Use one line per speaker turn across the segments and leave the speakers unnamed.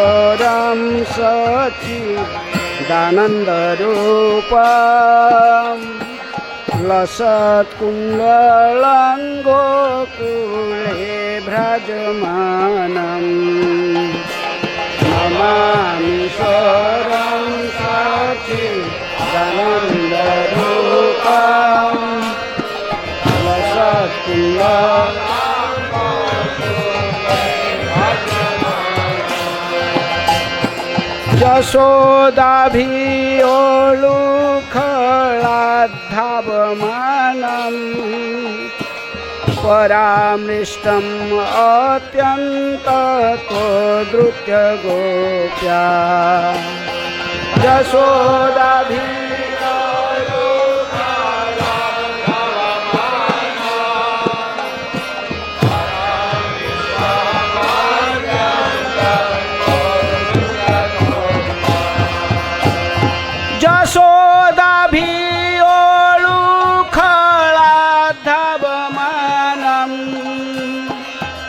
परमेश्वरं सच्चिदानन्दरूपम् लसत्कुण्डलं गोकुले भ्राजमानम् नमामीश्वरं सच्चिदानन्दरूपम् लसत्कुण्डलं यशोदाभियोलुखलाद्धावमानम् परामृष्टम् अत्यन्ततोद्धृत्य गोप्या यशोदाभि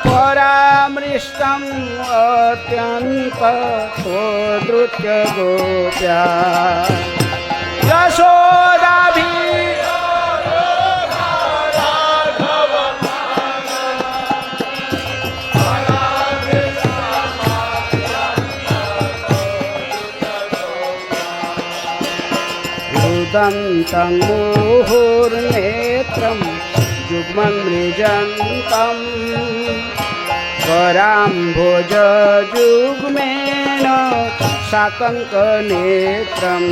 परामृष्टम् अत्यन्ततोद्धृत्य गोप्या यशोदाभि रुदन्तं मुहुर्नेत्रं युग्मन्मृजन्तम् कराम्भोजयुग्मेन साकङ्कनेत्रम्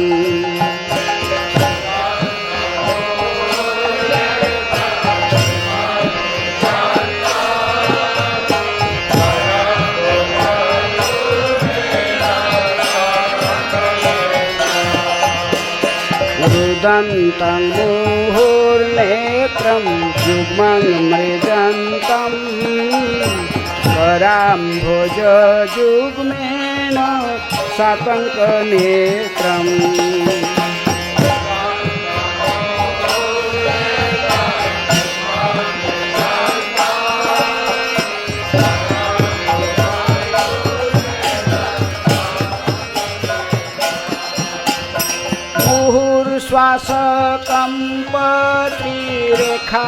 रुदन्तं मुहुर्नेत्रं युग्मन्मृजन्तम् कराम्भोजयुग्मेन साकङ्कनेत्रम्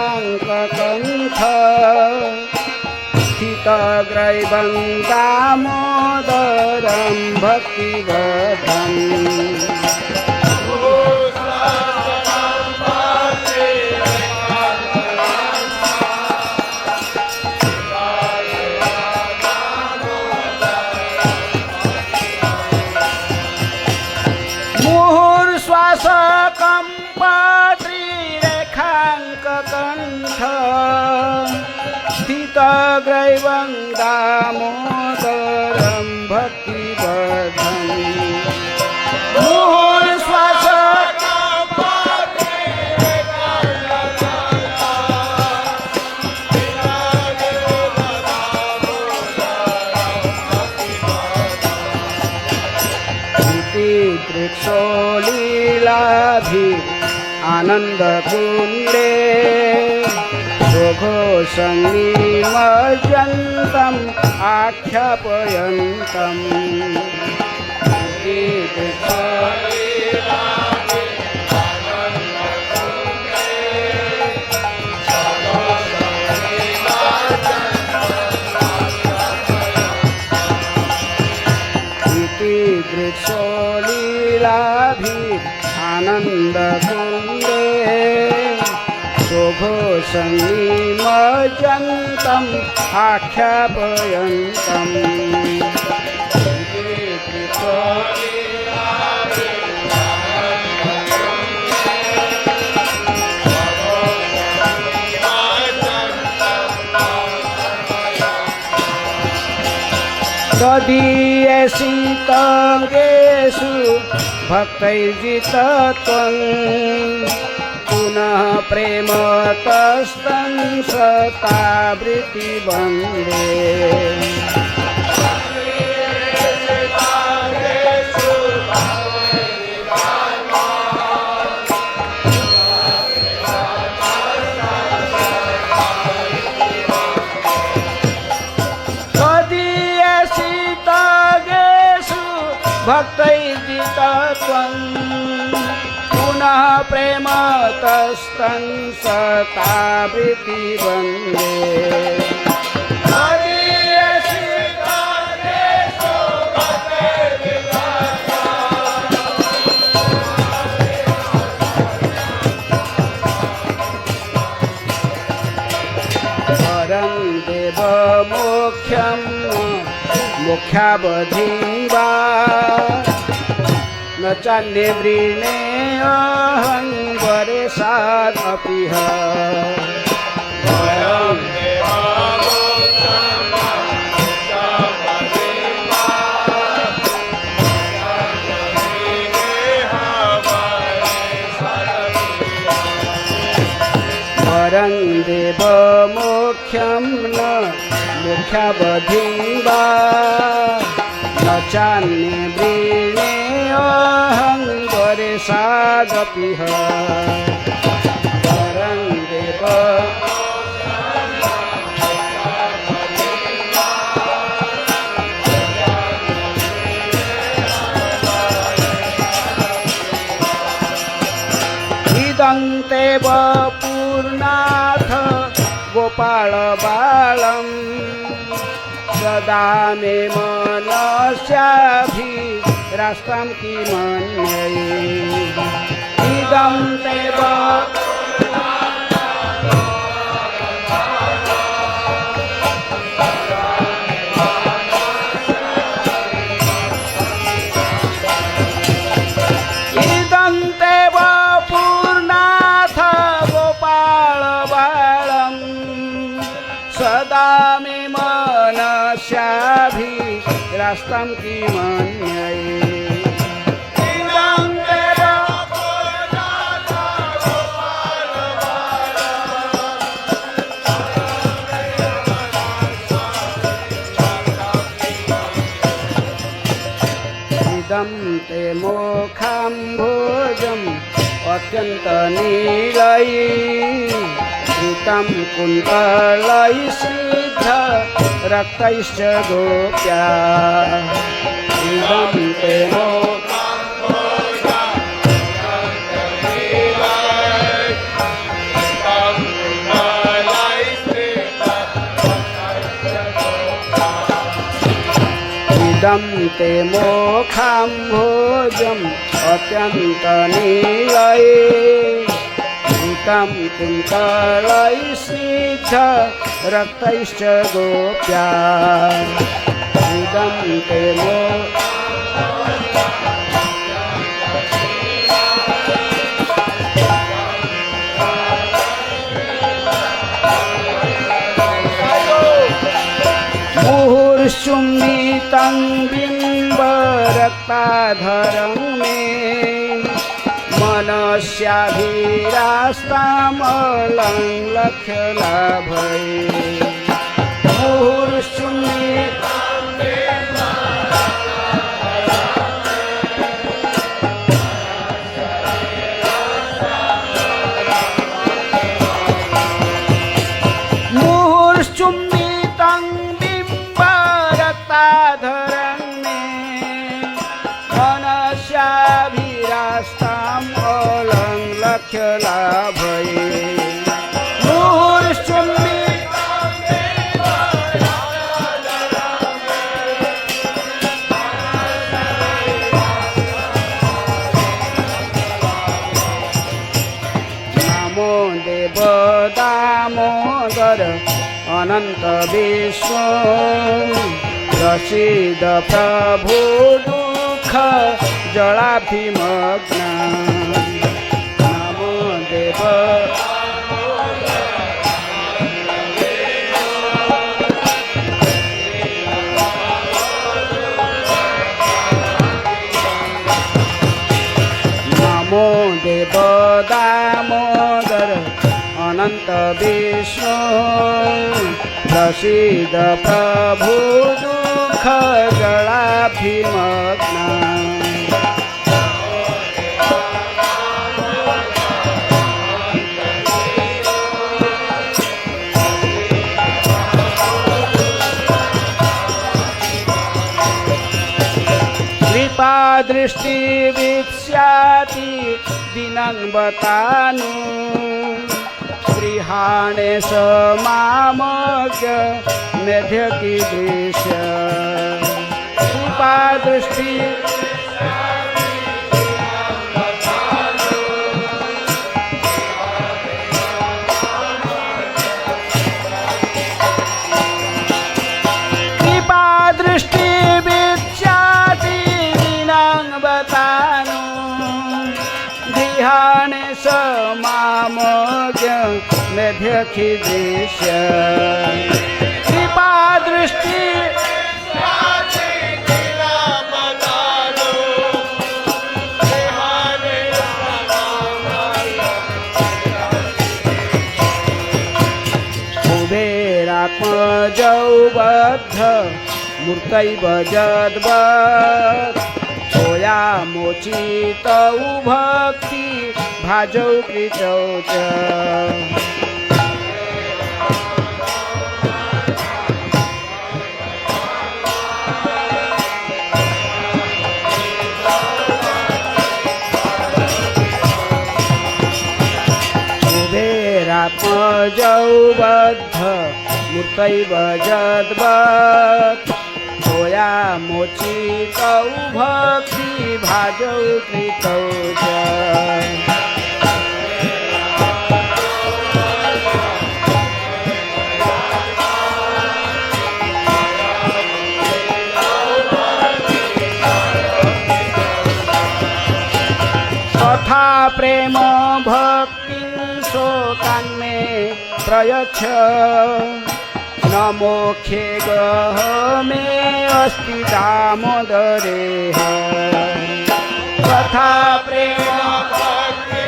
मुहुर्श्वासकम्पत्रिरेखाङ्ककण्ठ स्थितग्रैवं दामोदरं भक्तिवदम् मुहुर्श्वासकम्पत्रिरेखाङ्ककण्ठ स्थितग्रैवं दामोदरं भक्तिवदम् लीलाभि आनन्दकुण्डे घोषन्निमज्जन्तम् आख्यापयन्तम् लीलाभि आनन्दकुण्डे घोषन्निमज्जन्तम् आख्यापयन्तम् ददीयसितङ्गेषु भक्तैर्जितत्वं पुनः प्रेम तस्तं सतावृत्ति वन्दे ददीयसितङ्गे भक्तैर्जितत्वं पुनः प्रेमतस्तं सतावृत्ति वन्दे मोक्षं मोक्षावधिवा न चान्ये वृणे अहं वरेशादपि वरं देव मोक्षं न मोक्षावधिवा न चान्ये वृणे अहं वरेशादपि वरं देव इदं ते पूर्णाथ गोपाल बालं सदा मे मनस्याभिरास्तं किमन्ये इदं ते सदा मे मनस्याभिरास्तं किमन्ये इदं ते मोक्षं भोजम् अत्यन्तनीलैः ऋतं कुन्तलैः स्निग्ध रक्तैश्च गोप्या इदं ते इदं ते मोक्षं भोजम् अत्यन्तनीलैः ऋतं कुन्तलैः स्निग्ध रक्तैश्च गोप्या इदं ते मुहुर्चुम्बितं बिम्बरक्ताधरं मे मनस्याभिरास्तामलङ्लक्ष्यलाभये मुहुर्चुम्बितं बिम्बरक्ताधरं मे मनस्याभिरास्ताम् अलङ्लक्ष्यलाभये नमो देव दामोदर अनंत विष्णु प्रसीद प्रभु दुःख जलाभिमग्न नमो देव नमो देव दामोदर अनंत विष्णु प्रसीद प्रभु दुःख जलाभिमग्न कृपादृष्टि वीक्ष्याति दिनं बतानु गृहाणे समामज्ञ मेध्य कीदृश कृपादृष्टि दृष्टि विख्याति दिनं बतानु गृहाणे समामज्ञ मेध्य कीदृश कृपा दृष्टि कुबेरात्मजौ बद्ध मूर्तैव जद्वत् सोयामोचितौ भक्ति भाजौ कृतौ च कुबेरात्मजौ बद्ध मूर्तैव जद्वत् सोयामोचितौ भक्ति भाजौ कृतौ च तथा प्रेम भक्ति शोकान्मे प्रयच्छ न मोक्षे गह मे अस्ति दामोदरेह तथा प्रेम भक्ति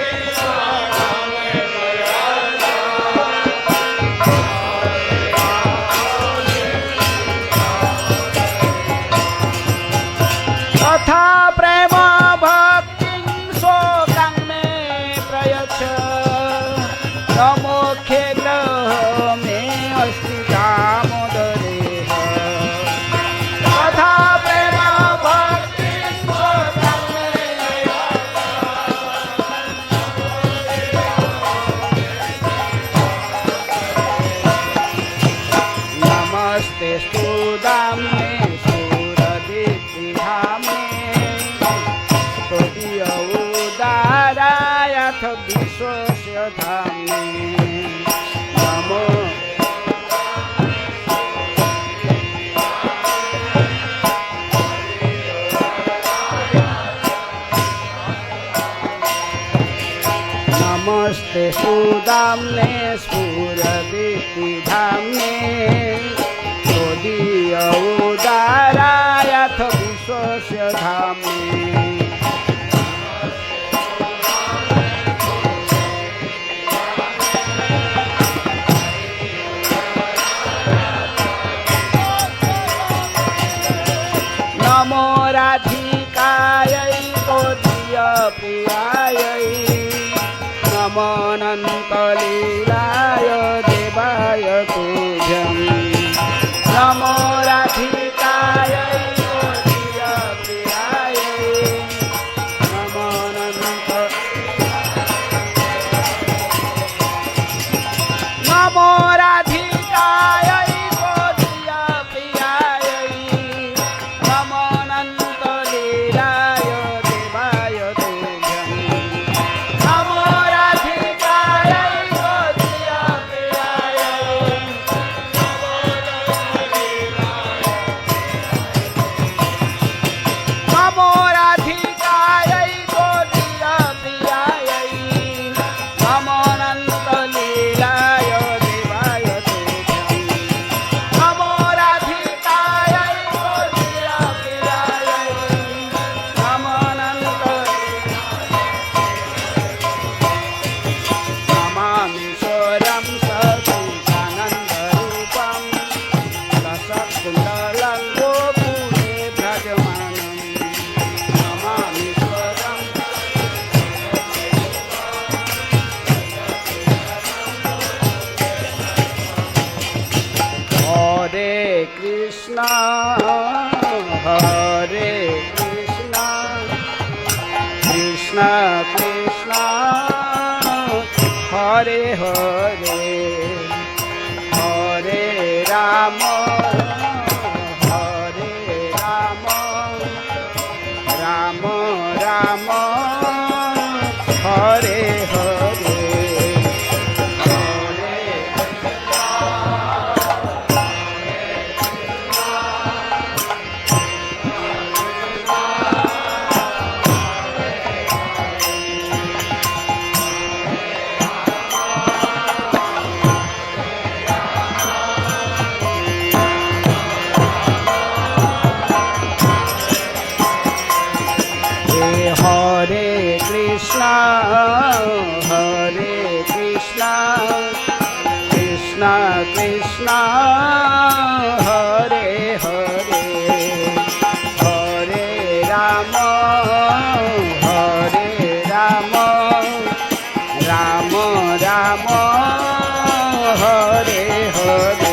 तथा प्रेम भक्ति शोकं मे प्रयच्छ न मोक्षे ग्रह मे अस्ति दामोदरेह तथा प्रेम भक्ति शोकं मे नमस्ते स्तुदाम्ने उदारायथ विश्वस्य धाम्ने नमो नमस्ते सुदाम्ने स्फुरदीप्ति धाम्ने त्वदीय उदारायथ विश्वस्य धाम्ने नमो राधिकायै त्वदीय प्रियायै नमो अनन्तलीलाय देवाय तुभ्यं नमो राधिकायै त्वदीय प्रियायै नमो नमो राधिकायै त्वदीय प्रियायै नमो अनन्तलीलाय देवाय तुभ्यं नमो राधिकायै त्वदीय Ram Hare Hare Hare Krishna, Hare Krishna, Krishna Krishna, Hare Hare, Hare Rama, Hare Rama, Rama Rama, Hare Hare.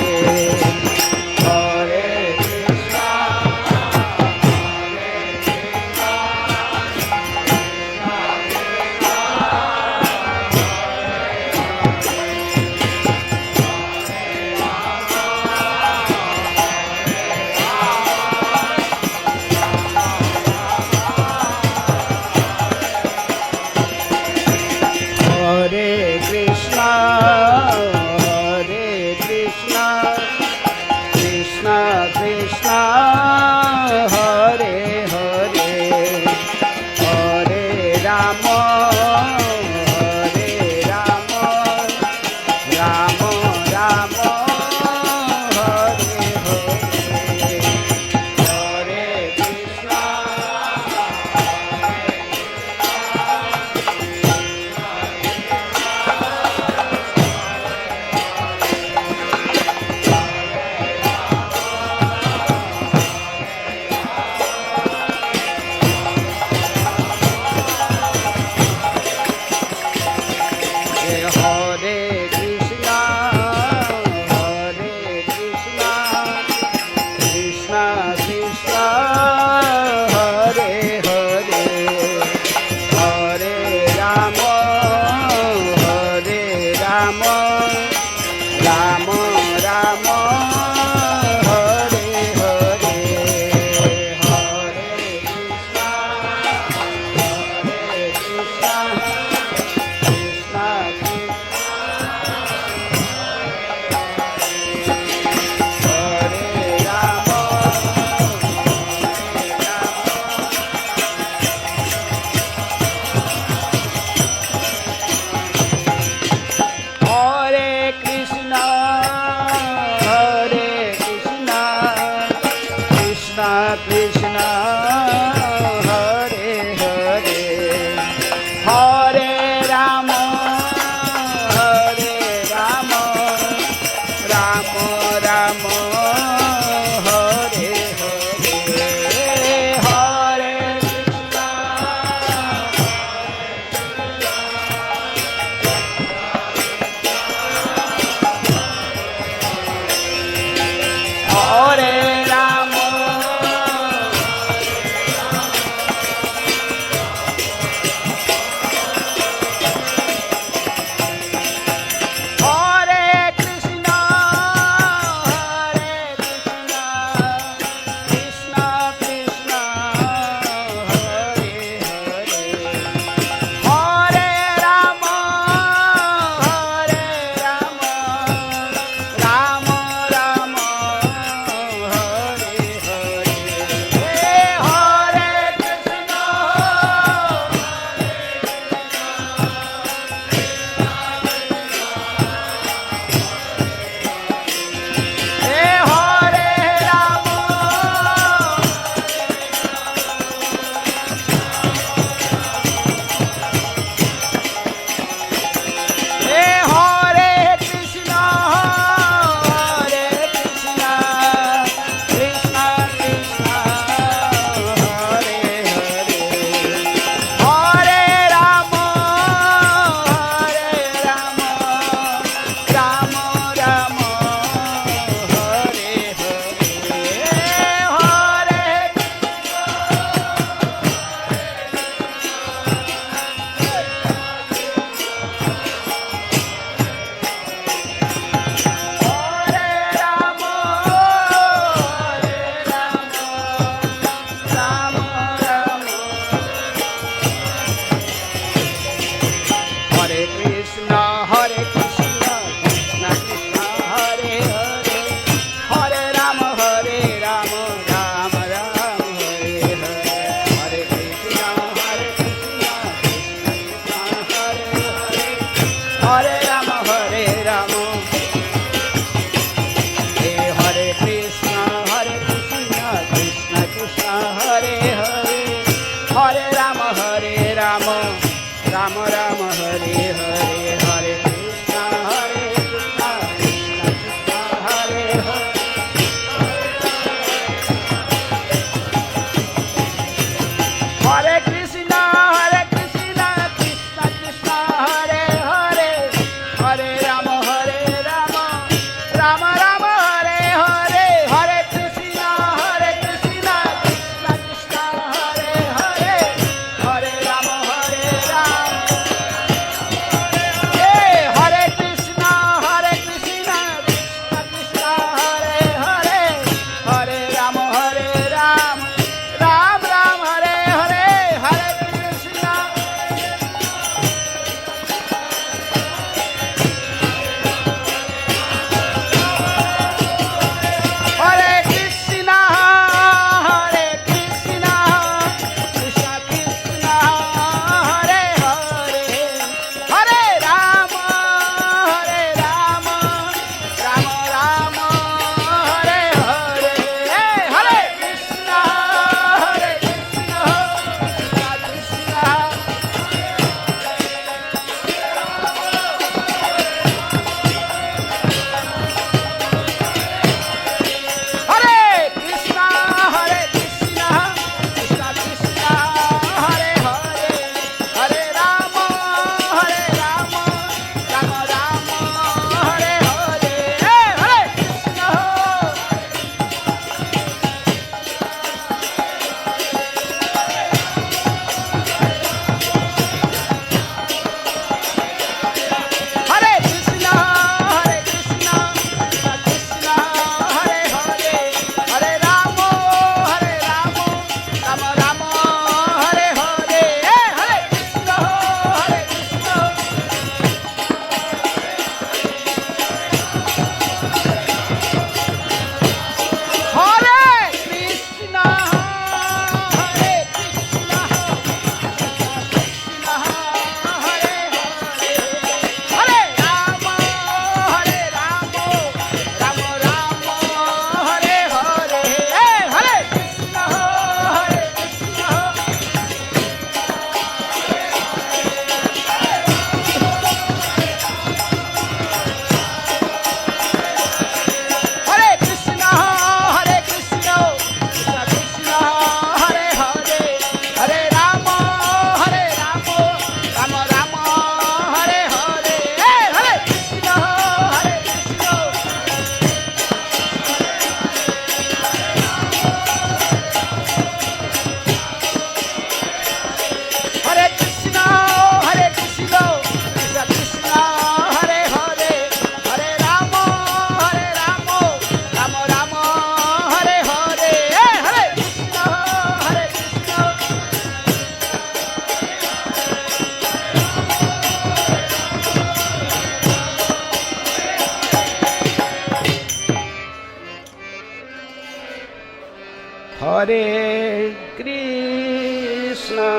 Hare Krishna,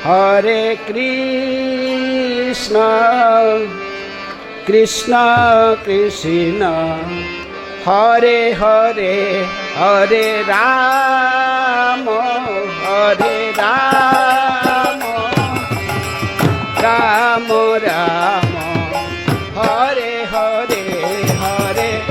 Hare Krishna, Krishna Krishna, Hare Hare, Hare Rama, Hare Rama, Rama Rama, Hare Hare, Hare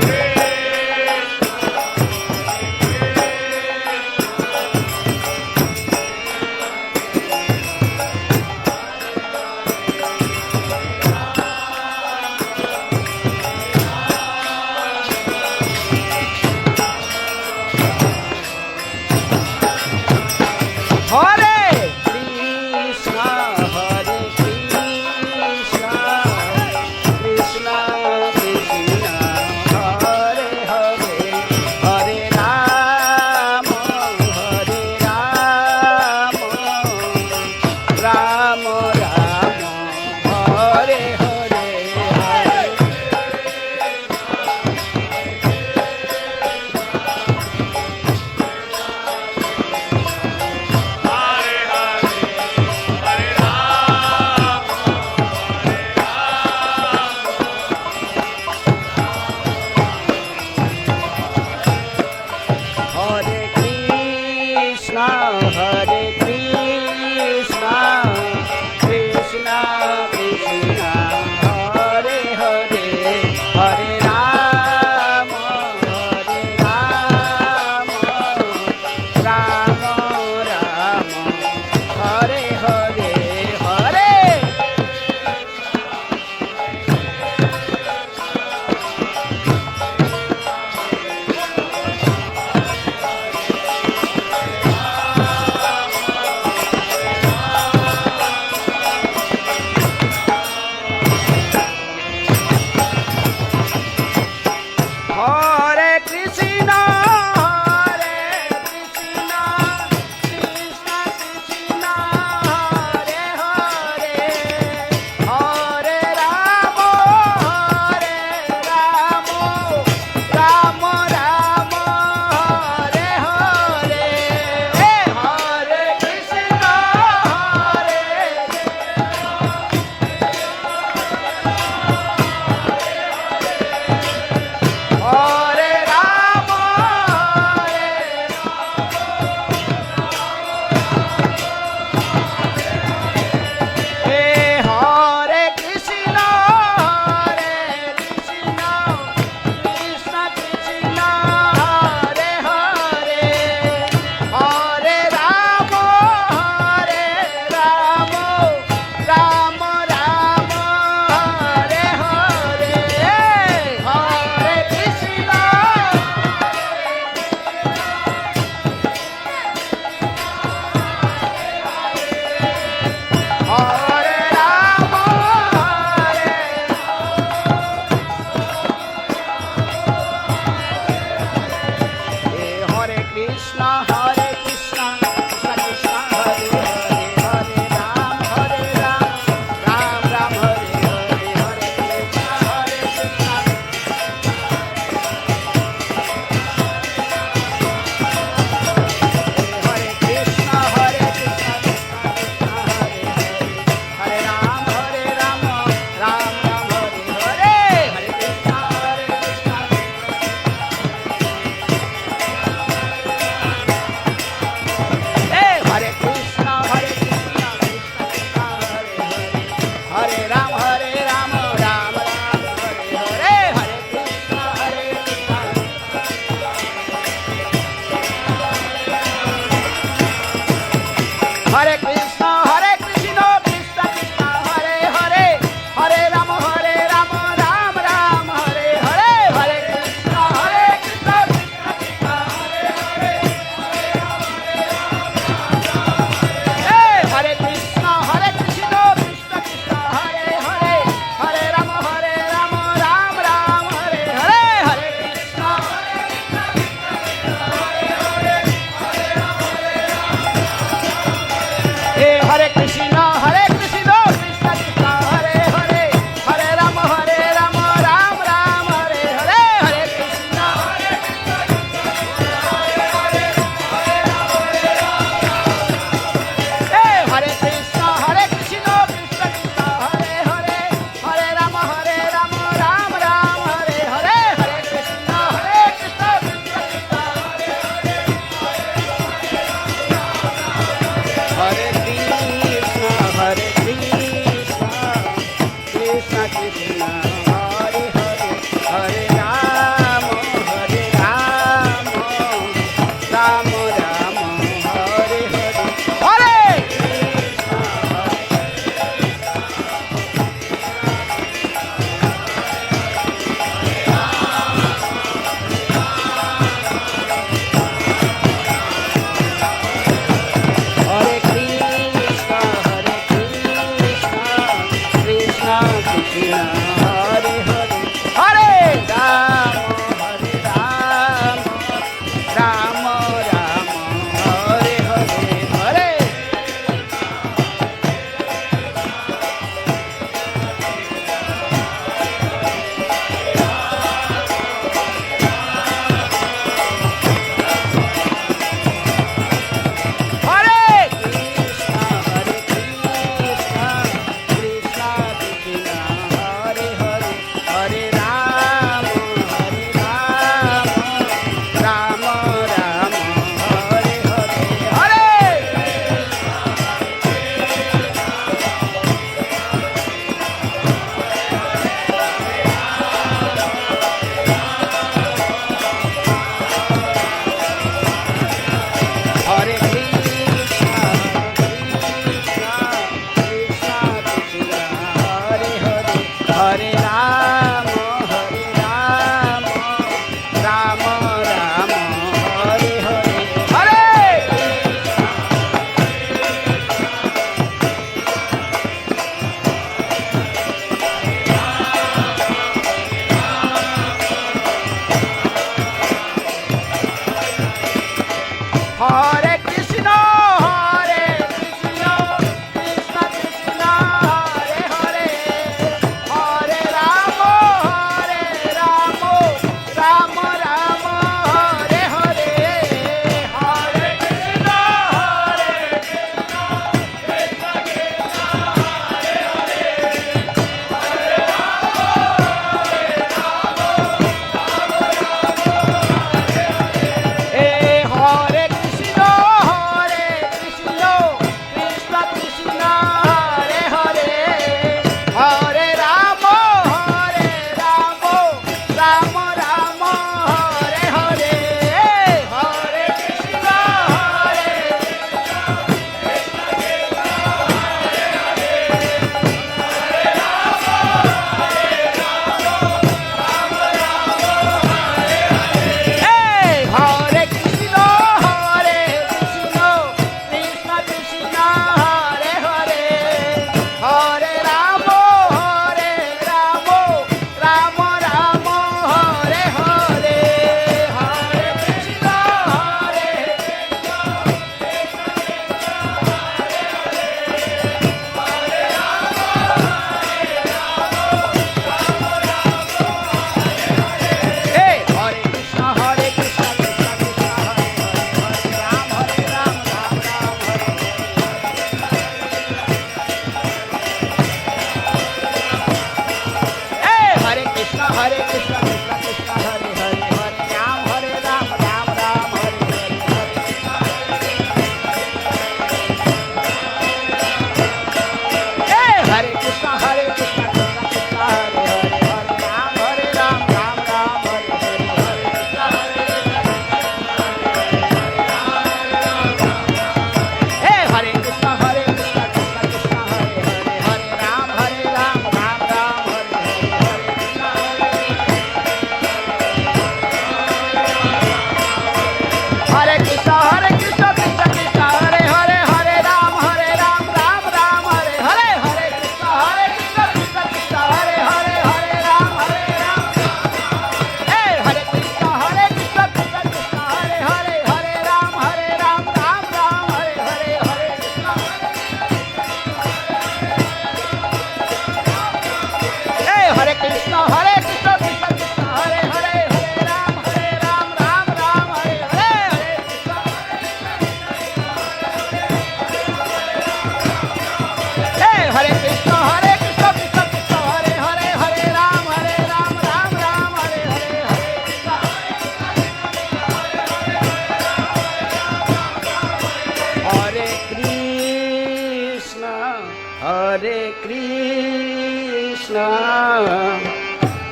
Hare Krishna,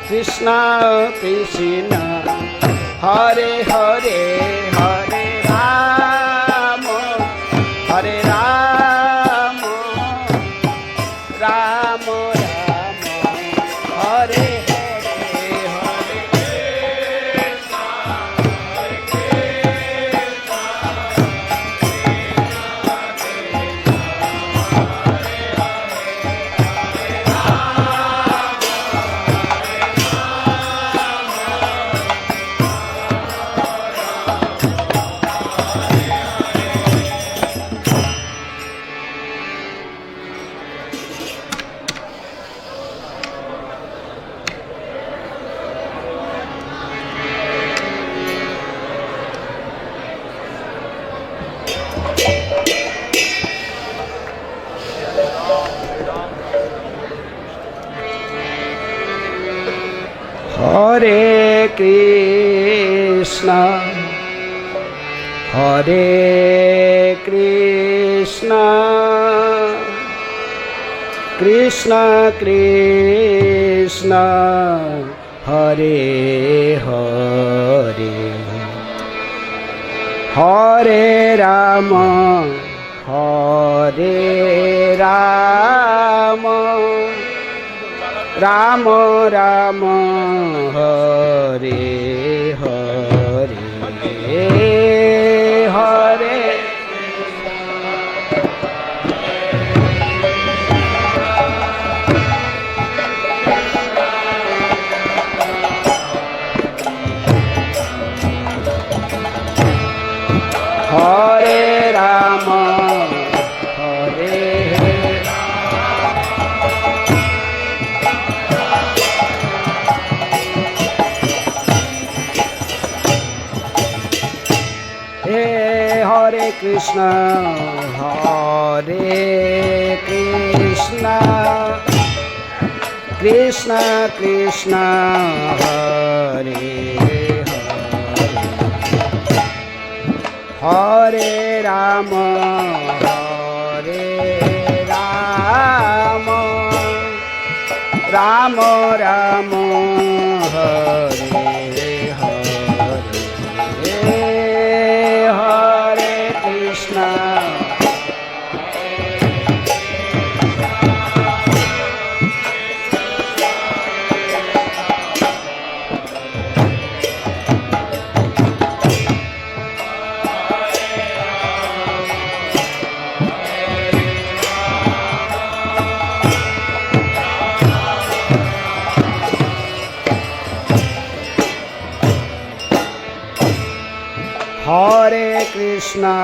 Krishna Krishna, Hare Hare, Hare Rama, Hare Rama, Rama Rama, Hare Hare Krishna, Hare Krishna, Krishna Krishna, Hare Hare, Hare Rama, Hare Rama, Rama Rama, Hare Hare, Hare Hare Rama, Hare Hare Krishna, Hare Krishna, Krishna Krishna, Hare Hare, Hare Rama, Hare Rama, Rama Rama, Hare Hare Krishna, Hare Krishna,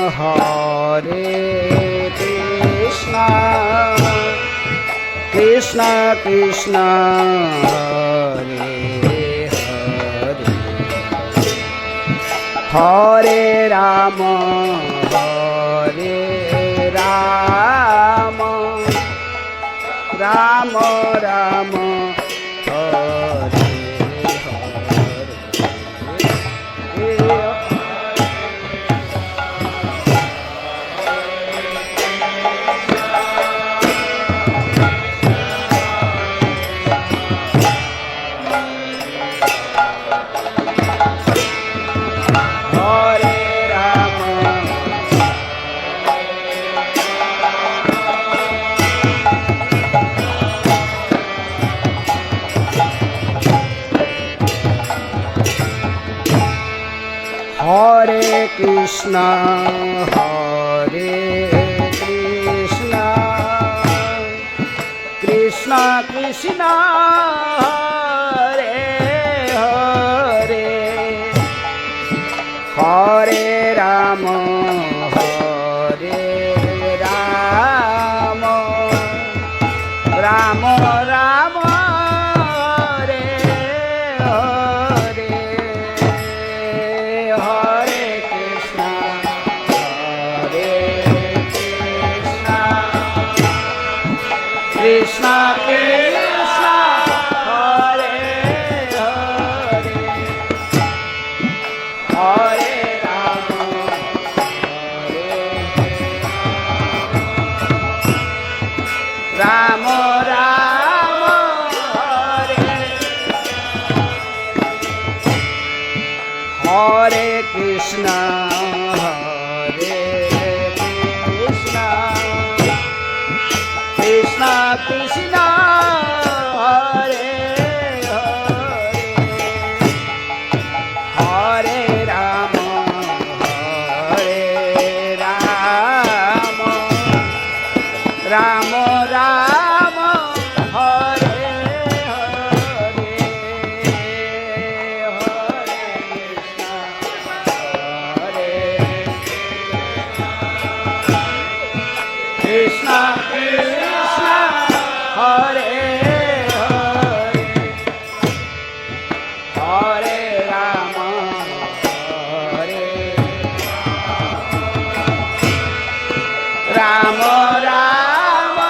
Hare Krishna, Krishna Krishna, Hare Hare, Hare Rama, Hare Rama, Rama Rama, Hare Hare Krishna, Hare Krishna, Krishna Krishna, Hare Hare, Hare Rama, Hare Rama, Rama Rama, Hare Hare, Hare Krishna, Hare Krishna, Krishna Krishna, Hare Hare, Hare Rama, Hare Krishna Krishna Hare Hare Hare Rama Hare Rama Rama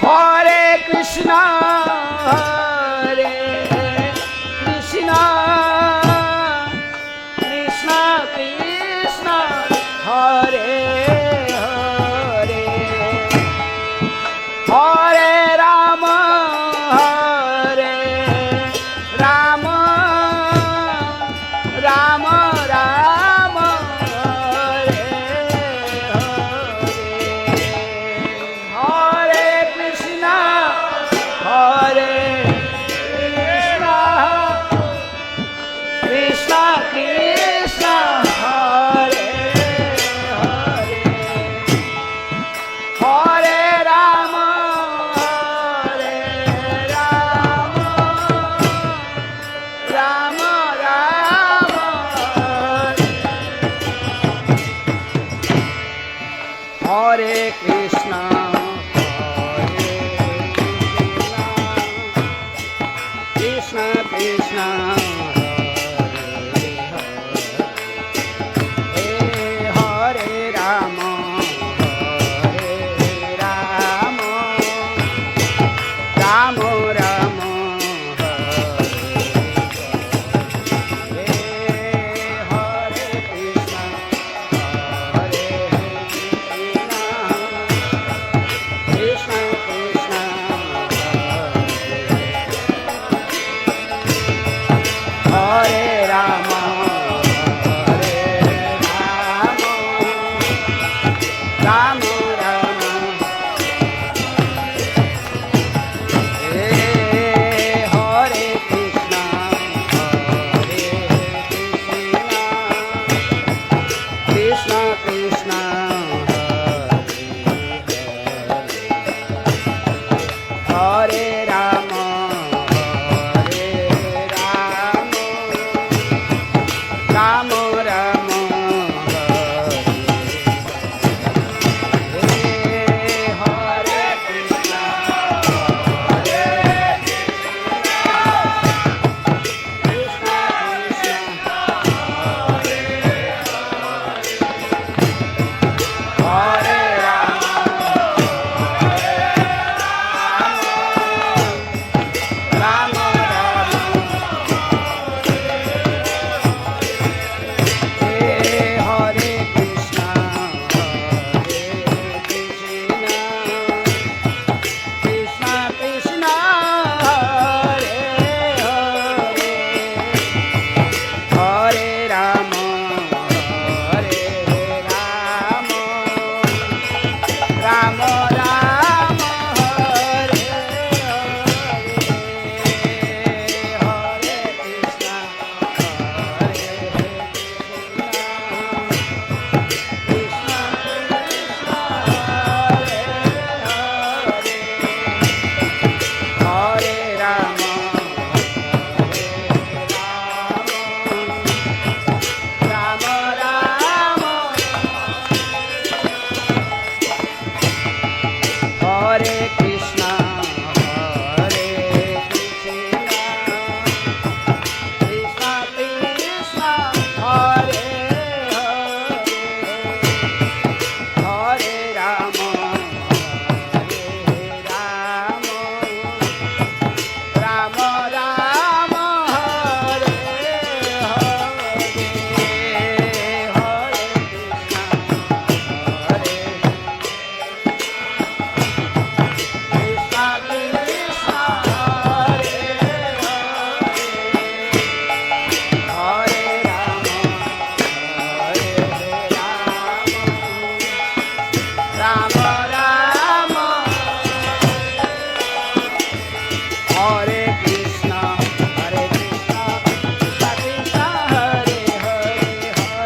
Hare Krishna Hare Krishna Krishna Krishna Hare Hare Hare Rama Hare Rama Rama Rama Hare Hare Hare Krishna Hare Krishna Krishna Krishna Hare Hare Hare Rama Hare Rama Rama Rama Hare Krishna Krishna Krishna Hare Rama Hare Rama Rama Rama Hare Krishna Hare Krishna Krishna Hare Rama Hare Rama Rama Rama Hare Krishna Hare Krishna Krishna Krishna Hare Rama Hare Rama Rama Rama Hare Krishna Hare Krishna Krishna Hare Rama Rama Rama Hare Krishna Hare Krishna Krishna Krishna Hare Hare Hare Rama Hare Rama Rama Rama Hare Hare Hare Krishna Hare Krishna Krishna Hare Hare Rama Rama Rama Hare Krishna Hare Krishna Krishna Hare Hare Rama Rama Rama Hare Hare Krishna Krishna Hare Rama Rama Rama Hare Krishna Krishna Krishna Hare Hare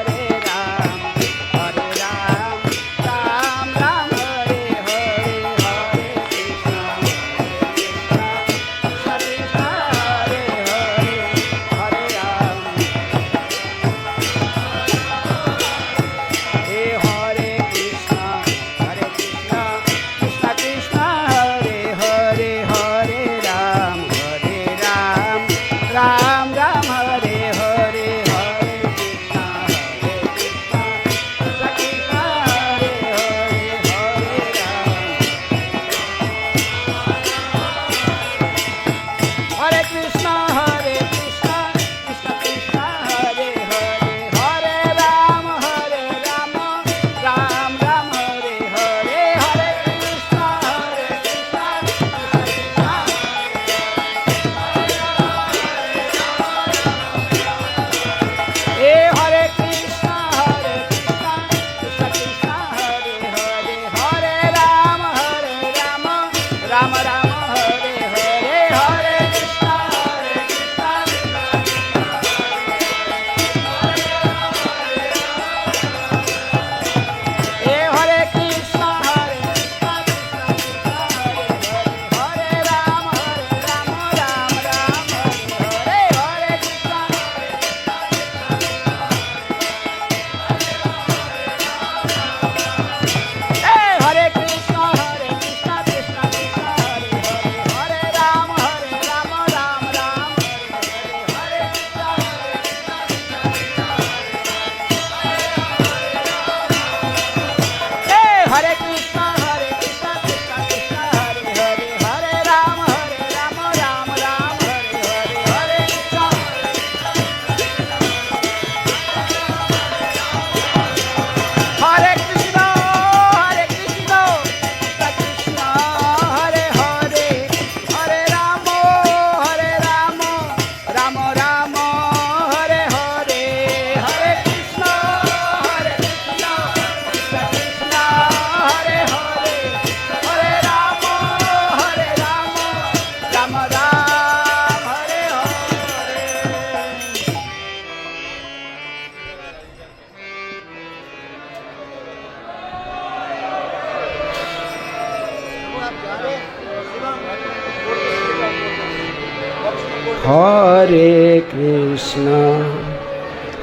হরে কৃষ্ণ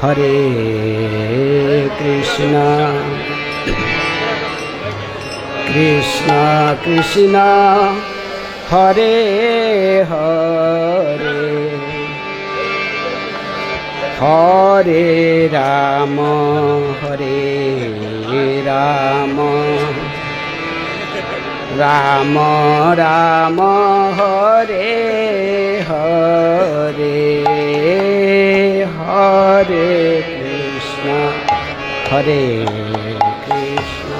হরে কৃষ্ণ কৃষ্ণ কৃষ্ণ হরে হরে হরে রাম হরে রাম রাম রাম হরে হরে হরে কৃষ্ণ হরে কৃষ্ণ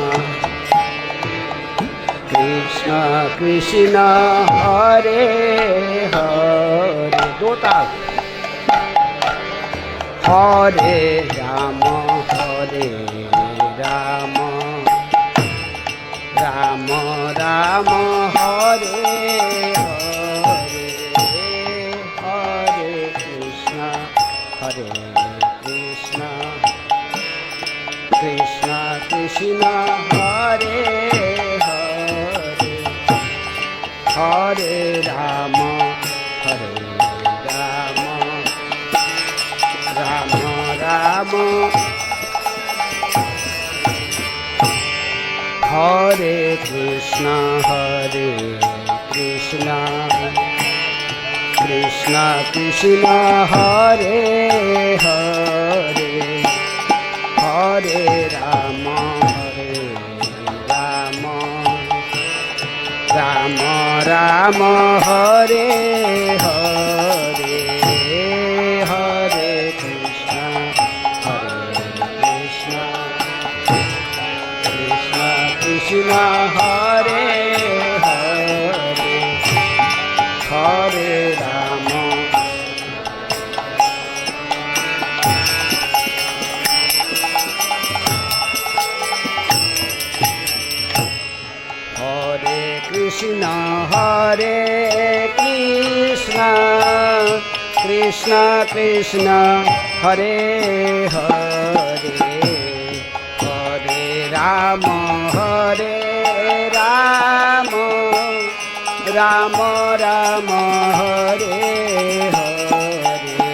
কৃষ্ণ কৃষ্ণ হরে হরে দোতা হরে রাম হরে রাম রাম রাম হরে হরে হরে কৃষ্ণ কৃষ্ণ কৃষ্ণ হরে হরে হরে রাম রাম রাম হরে কৃষ্ণ কৃষ্ণ কৃষ্ণ হরে হরে হরে রাম রাম রাম হরে হরে হরে কৃষ্ণ কৃষ্ণ হরে হরে হরে রাম হরে কৃষ্ণ কৃষ্ণ কৃষ্ণ হরে হরে হরে রাম রাম রাম হরে হরে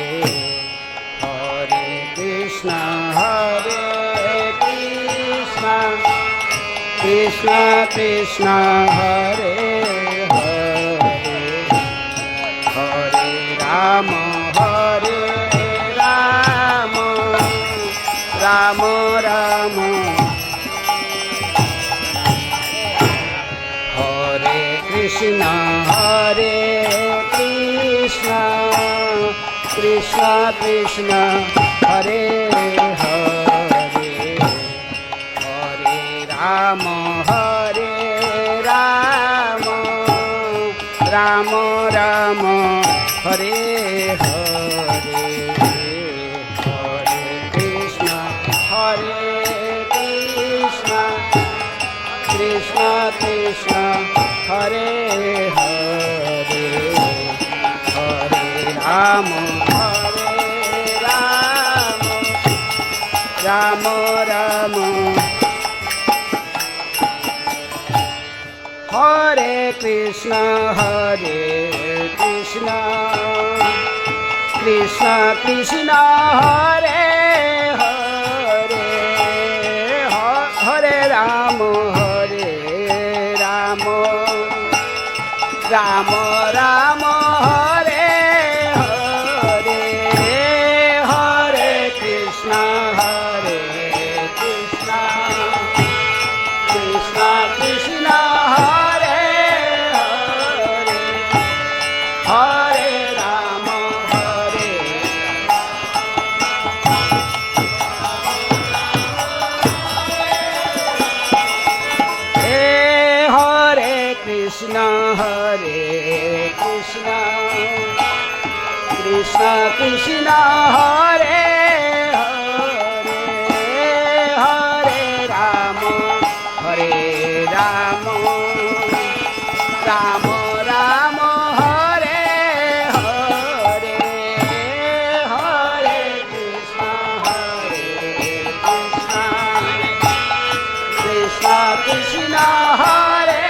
হরে কৃষ্ণ কৃষ্ণ কৃষ্ণ হরে হরে হরে রাম রাম রাম হরে কৃষ্ণ কৃষ্ণ কৃষ্ণ হরে হরে হরে রাম রাম রাম হরে হরে হরে কৃষ্ণ কৃষ্ণ কৃষ্ণ হরে হরে হরে রাম রাম রাম হরে কৃষ্ণ কৃষ্ণ কৃষ্ণ হরে হরে হরে রাম রাম রাম হরে হরে হরে কৃষ্ণ কৃষ্ণ কৃষ্ণ হরে হরে হরে রাম হরে কৃষ্ণ কৃষ্ণ কৃষ্ণ হরে হরে হরে রাম রাম রাম হরে হরে হরে কৃষ্ণ কৃষ্ণ কৃষ্ণ হরে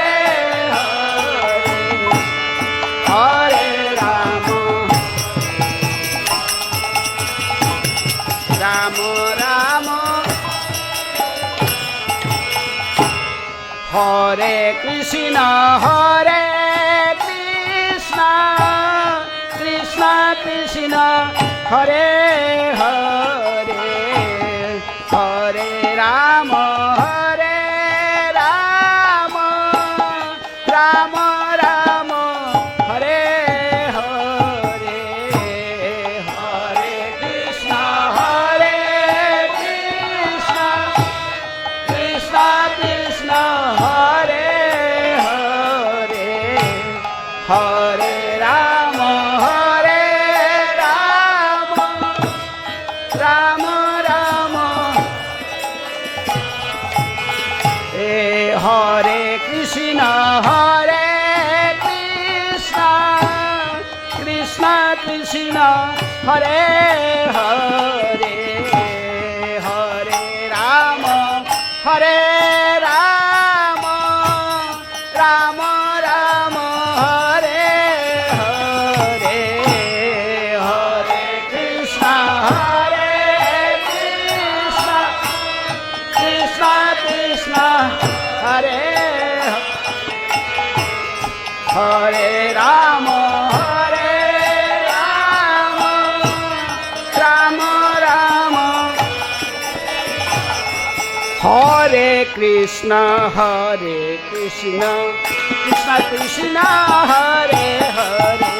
হরে হরে রাম রাম রাম হরে কৃষ্ণ কৃষ্ণ কৃষ্ণ হরে হরে হরে রাম রাম রাম রাম হরে হরে হরে কৃষ্ণ কৃষ্ণ কৃষ্ণ হরে হরে হরে রাম রাম রাম এ হরে কৃষ্ণ কৃষ্ণ কৃষ্ণ হরে হরে হরে রাম রাম রাম রাম হরে হরে হরে কৃষ্ণ কৃষ্ণ কৃষ্ণ হরে হরে রাম রাম রাম হরে কৃষ্ণ কৃষ্ণ কৃষ্ণ হরে হরে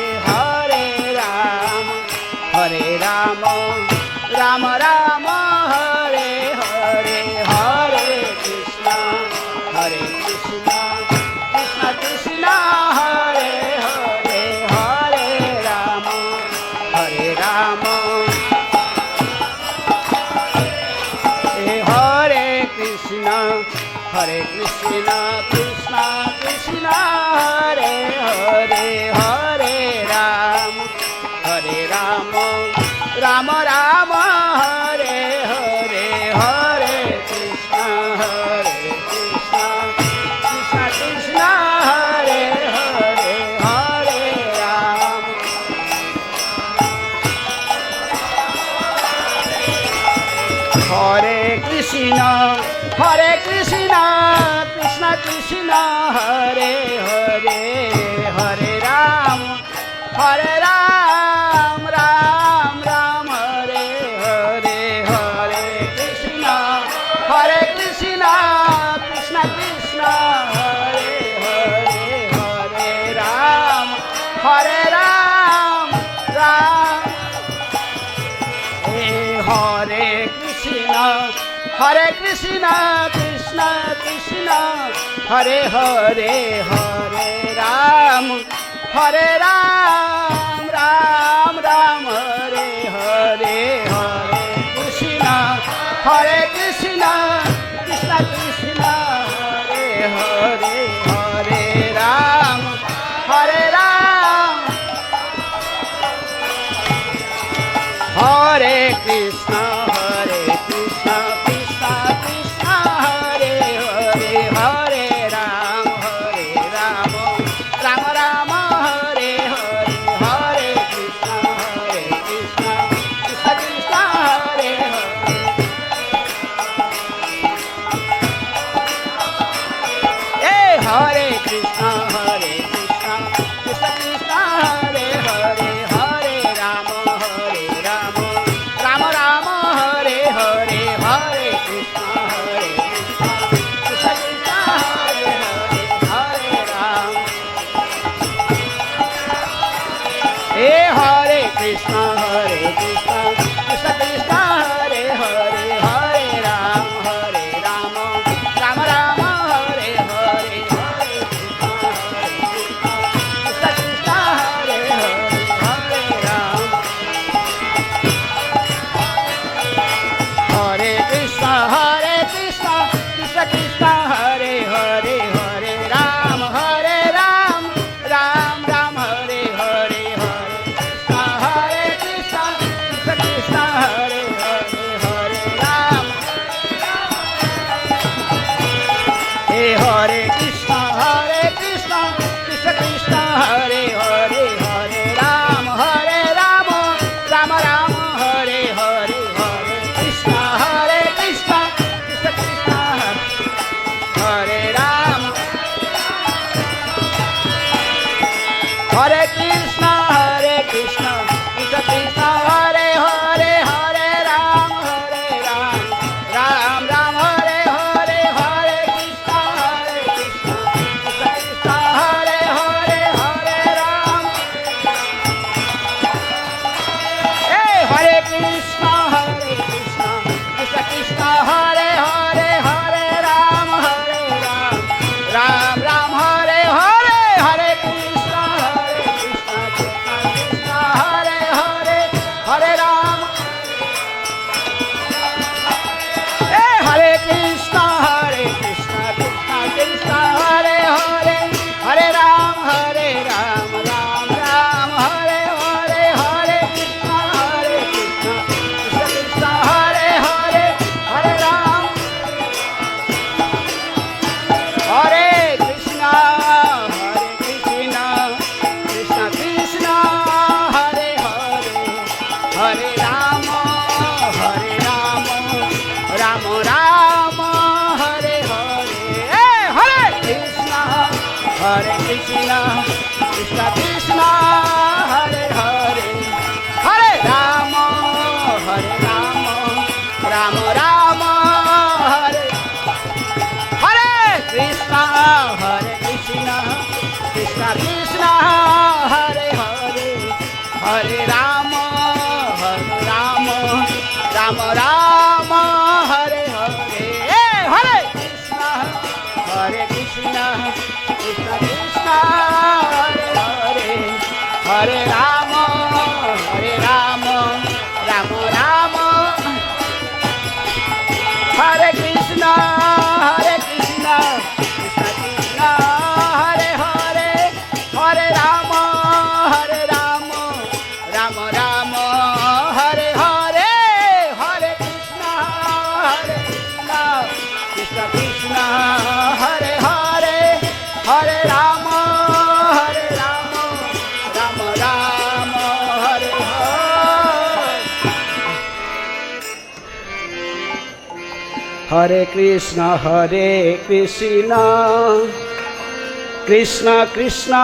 হরে রাম রাম রাম হরে হরে হরে কৃষ্ণ কৃষ্ণ কৃষ্ণ হরে হরে হরে রাম হরে কৃষ্ণ কৃষ্ণ কৃষ্ণ হরে হরে হরে রাম রাম রাম হরে হরে হরে কৃষ্ণ কৃষ্ণ কৃষ্ণ হরে হরে হরে রাম হরে কৃষ্ণ কৃষ্ণ কৃষ্ণ হরে হরে হরে রাম রাম রাম হরে হরে হরে কৃষ্ণ কৃষ্ণ কৃষ্ণ হরে হরে হরে রাম রাম হরে কৃষ্ণ কৃষ্ণ কৃষ্ণ হরে হরে হরে রাম রাম রাম হরে হরে হরে কৃষ্ণ কৃষ্ণ কৃষ্ণ হরে হরে হরে রাম হরে কৃষ্ণ কৃষ্ণ কৃষ্ণ হরে হরে হরে রাম রাম রাম হরে হরে হরে কৃষ্ণ কৃষ্ণ কৃষ্ণ হরে হরে হরে কৃষ্ণ কৃষ্ণ কৃষ্ণ হরে হরে হরে রাম রাম রাম হরে হরে হরে কৃষ্ণ কৃষ্ণ কৃষ্ণ হরে হরে হরে রাম হরে কৃষ্ণ কৃষ্ণ কৃষ্ণ হরে হরে হরে রাম রাম রাম হরে হরে হরে কৃষ্ণ হরে হরে হরে রাম হরে কৃষ্ণ কৃষ্ণ কৃষ্ণ হরে হরে হরে রাম রাম রাম হরে হরে হরে কৃষ্ণ কৃষ্ণ হরে হরে হরে রাম হরে Krishna Krishna Krishna Hare Hare Hare Ram Ram Ram Hare Hare Hare Rama Hare Hare hey, Hare Krishna Krishna Krishna Hare Hare Hare Rama Rama Rama Hare Hare Krishna Krishna Krishna Hare Hare Hare Rama Rama Rama Hare Hare hey, Hare Krishna Krishna Krishna Hare Hare Hare Rama Rama Rama Hare Krishna Krishna Krishna Hare Hare Hare Rama Rama Rama Hare Hare Hare Krishna Krishna Krishna Hare Hare Hare Rama Rama Rama Hare Hare Hare Krishna Krishna Krishna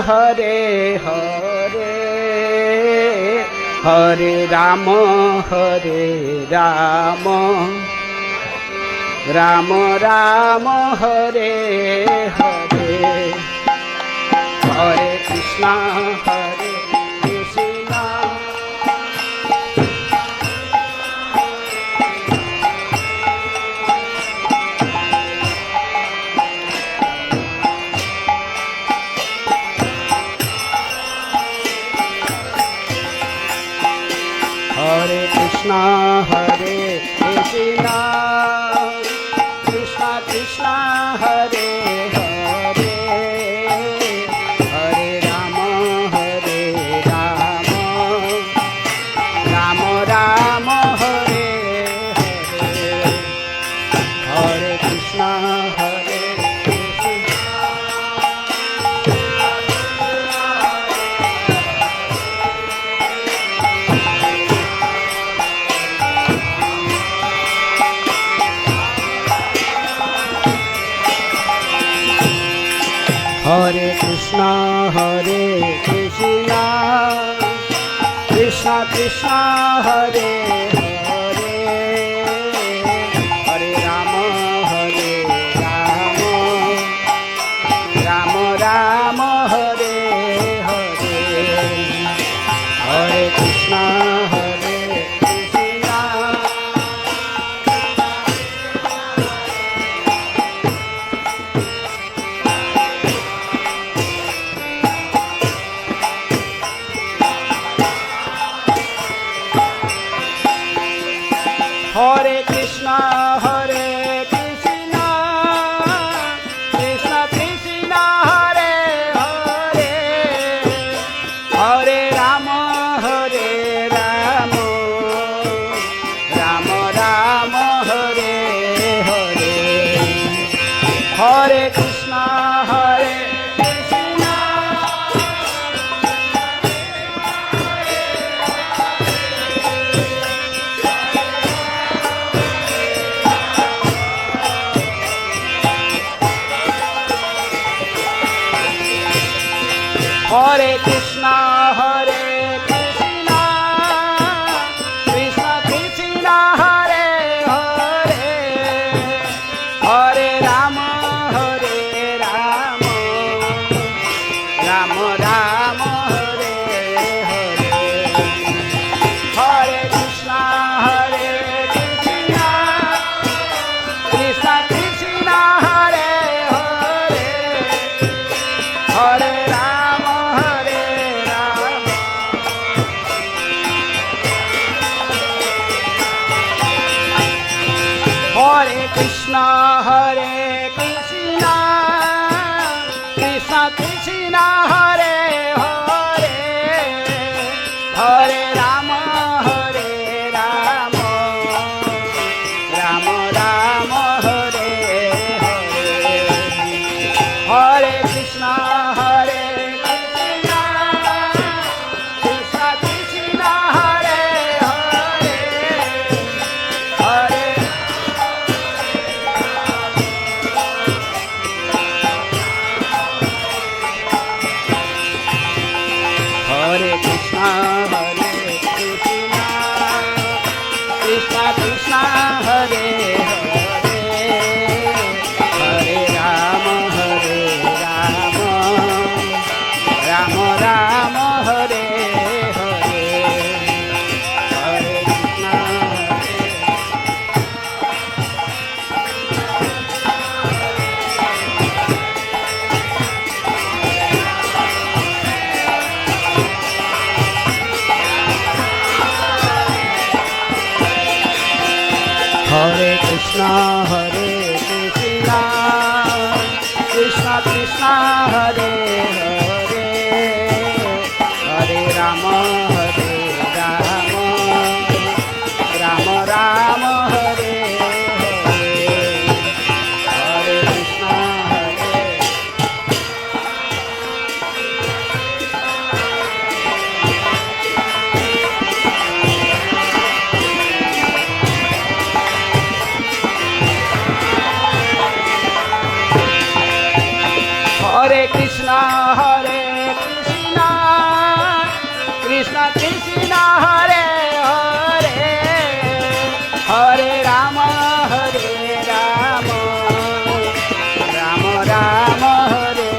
Hare Hare Hare Rama Rama Rama Hare Hare Hare Krishna Hare Krishna Krishna Krishna Hare Hare Hare Rama Rama Rama Hare Hare Hare Krishna Hare Krishna Krishna Krishna Hare Hare Hare Rama Rama Rama Hare Hare Hare Krishna Hare Krishna Krishna Krishna Hare Hare Hare Rama Rama Rama Hare Hare Hare Krishna Hare Krishna Krishna Krishna Hare Hare Hare Rama Rama Rama Hare Hare Hare Krishna Krishna Krishna Hare Hare Hare Rama Hare Krishna Krishna Krishna Hare Hare Hare Rama Rama Rama Hare Hare Hare Krishna Krishna Krishna Hare Hare Hare Hare Krishna, Krishna Krishna, Hare Hare, Hare Rama, Rama Rama, Hare Hare, Hare Krishna, Hare Krishna, Krishna Krishna, Hare Hare, Hare Rama, Rama Rama, Hare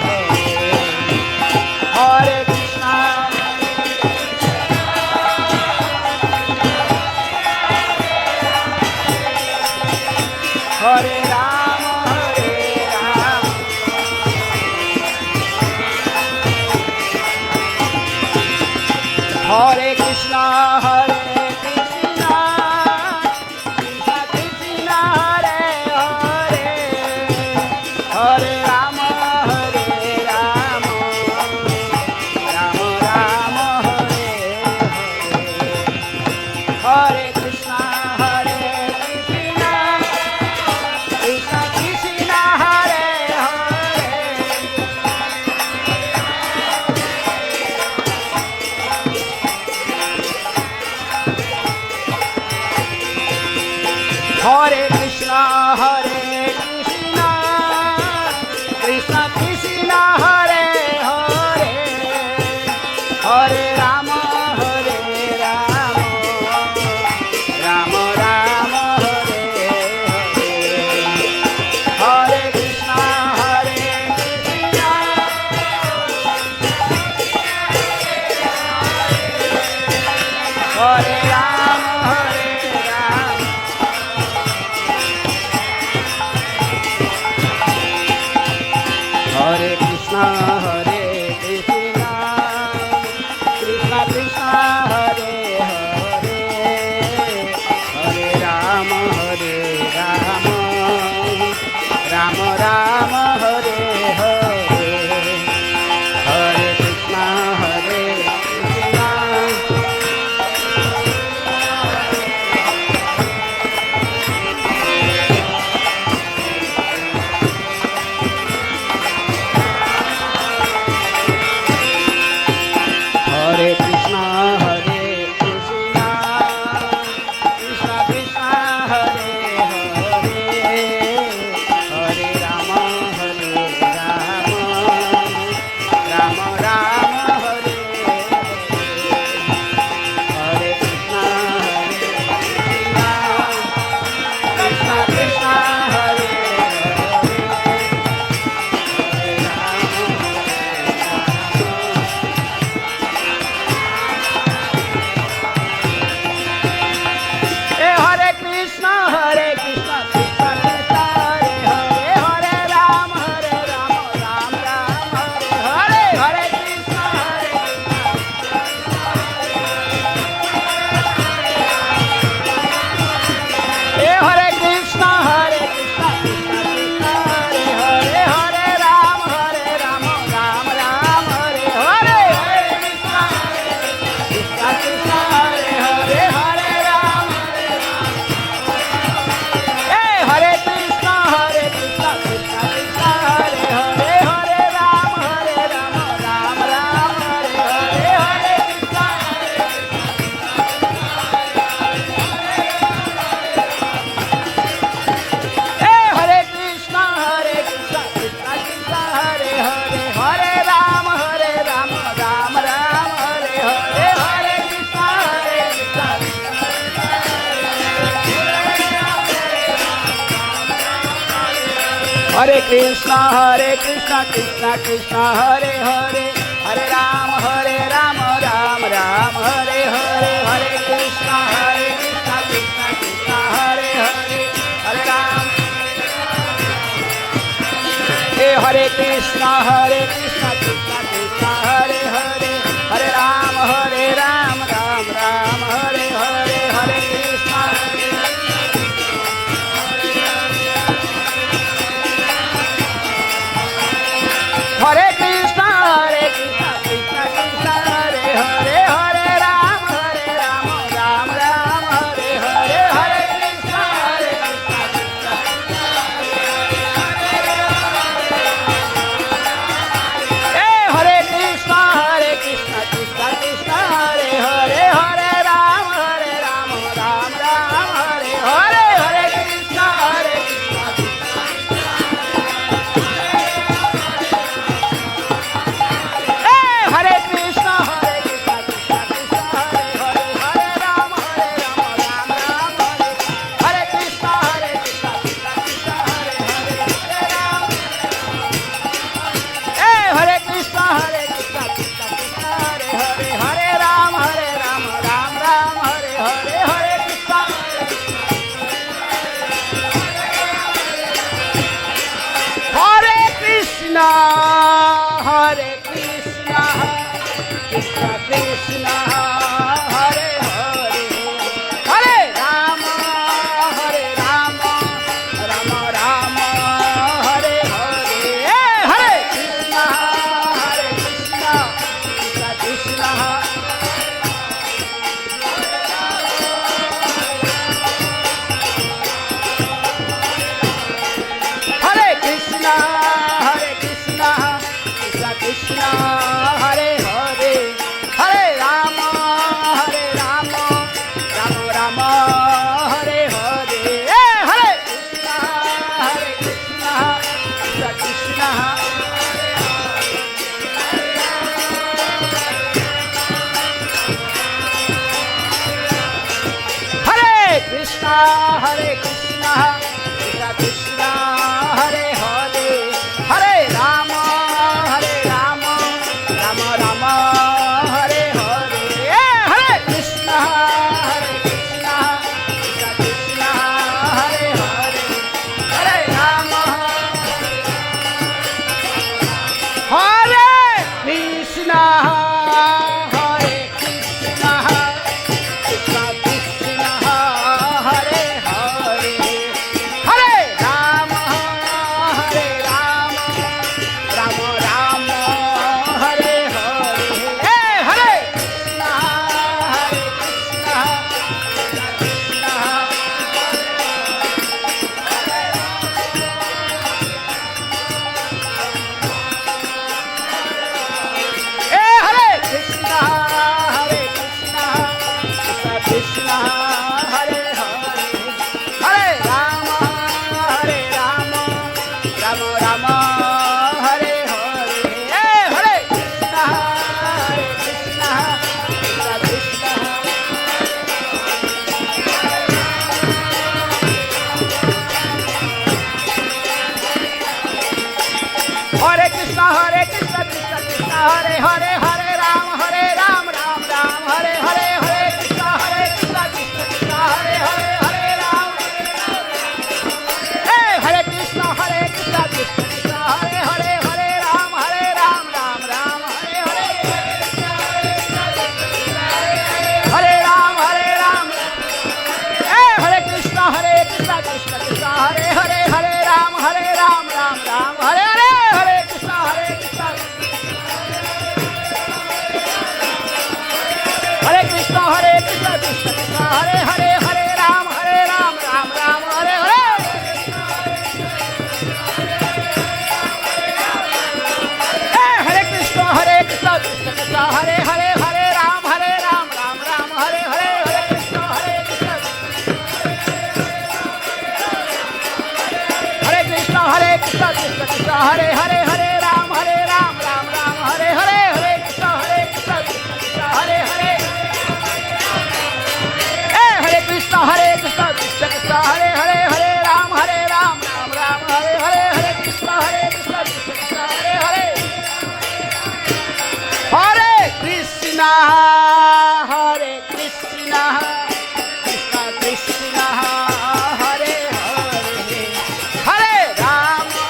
Hare, Hare Krishna, Hare Rama, Hare Krishna, Krishna Krishna, Hare Hare, Hare Rama, Rama Rama, Hare Hare, Hare Krishna, Krishna Krishna, Hare Hare Krishna, Krishna Krishna, Hare Hare, Hare Rama, Rama Rama, Hare Hare, Hare Krishna, Hare Rama, Hare Krishna, Krishna Krishna, Hare Hare, Hare Rama, Rama Rama, Hare Hare, Hare Krishna, Hare Krishna, Krishna Krishna, Hare Hare, Hare Rama, Rama Rama, Hare Hare, Hare Krishna, Krishna Krishna, Hare Hare Krishna, Krishna Krishna, Hare Hare, Hare Rama, Rama Rama, Hare Hare, Hare Krishna, Krishna Krishna, Hare Hare, Hare Rama, Hare Krishna, Krishna Krishna, Hare Hare, Hare Rama, Rama Rama, Hare Hare, Hare Krishna, Hare Krishna, Krishna Krishna, Hare Hare, Hare Rama, Rama Rama, Hare Hare, Hare Krishna, Krishna Krishna, Hare Hare, Hare Rama, Hare Krishna, Hare Krishna, Krishna Krishna, Hare Hare, Hare Rama, Rama Rama, Hare Hare, Hare Krishna, Krishna Krishna, Hare Krishna, Krishna Krishna, Hare Hare, Hare Rama, Rama Rama, Hare Hare, Hare Krishna, Krishna Krishna, Hare Krishna, Krishna Krishna, Hare Hare, Hare Ram, Ram Ram, Hare Hare, Hare Krishna, Krishna Krishna, Hare Hare, Hare Ram, Hare Krishna, Krishna Krishna, Hare Hare, Hare Ram, Ram Ram, Hare Hare, Hare Ram, Hare Krishna, Krishna Krishna, Hare Hare, Hare Ram, Ram Ram, Hare Hare, Hare Krishna, Krishna Hare Krishna, Krishna Krishna, Hare Hare, Hare Ram, Ram Ram, Hare Hare, Hare Krishna, Krishna Krishna, Hare Hare, Hare Ram, Ram Ram, Hare Hare, Hare Krishna, Krishna Krishna, Hare Hare, Hare Ram, Ram Ram, Hare Hare, Hare Krishna, Krishna Krishna, Hare Hare, Hare Krishna, Krishna Krishna, Hare Hare, Hare Ram, Ram Ram, Hare Hare, Hare Krishna, Krishna Krishna, Hare Hare, Hare Krishna, Hare Krishna, Krishna Krishna, Hare Hare, Hare Rama,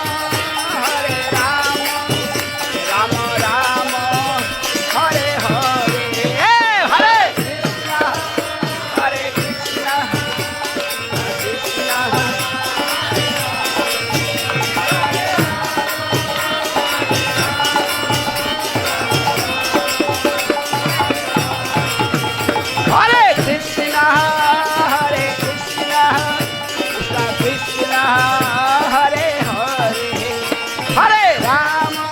Rama Rama, Hare Hare, Hare Krishna, Krishna Krishna, Hare Krishna, Krishna Krishna, Hare Hare, Hare Rama,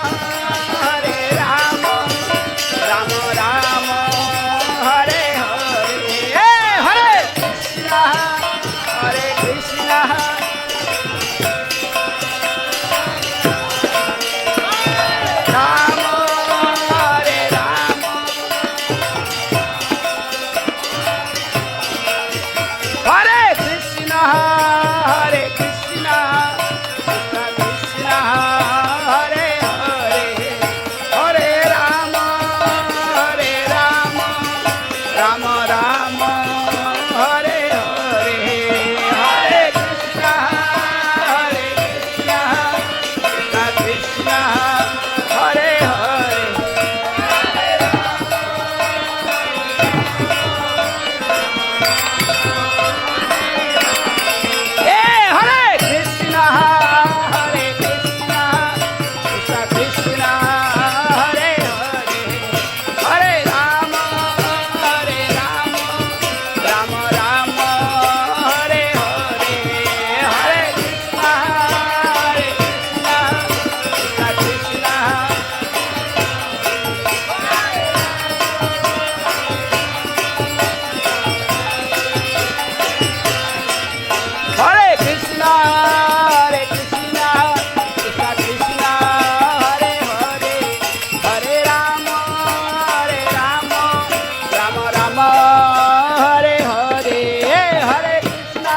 Rama Rama, Hare Hare, Hare Krishna, Krishna Rama, Rama, Hare Krishna, Krishna Krishna, Hare Hare, Hare Rama, Rama Rama, Hare Hare, Hare Krishna, Krishna Krishna, Hare Hare, Hare Krishna, Krishna Krishna, Hare Hare, Hare Rama, Rama Rama, Hare Hare, Hare Krishna, Krishna Krishna, Hare Krishna, Krishna Krishna, Hare Hare, Hare Rama, Rama Rama, Hare Hare, Hare Krishna,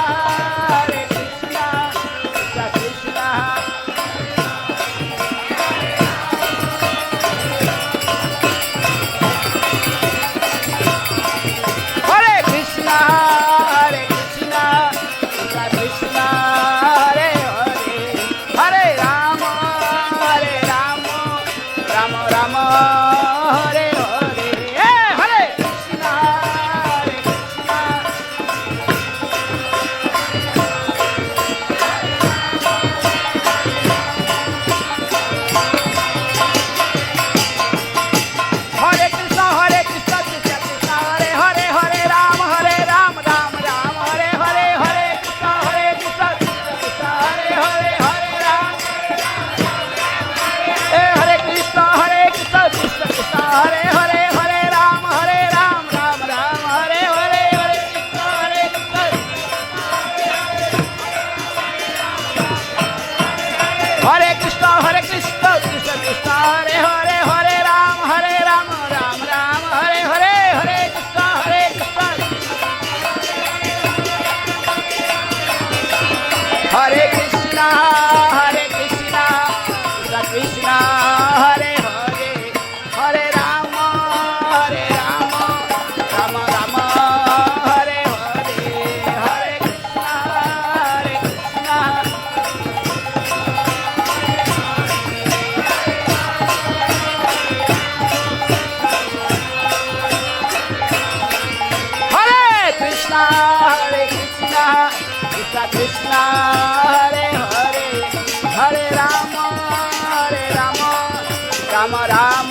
Hare Krishna, Krishna Krishna, Hare Hare, Hare Ram, Ram Ram, Hare Hare, Hare Krishna, Krishna. Hare Krishna, Krishna Krishna, Hare Hare, Hare Rama, Rama Rama, Hare Hare, Hare Krishna, Krishna. Hare Krishna, Krishna Krishna, Hare Hare, Hare Rama, Rama Rama.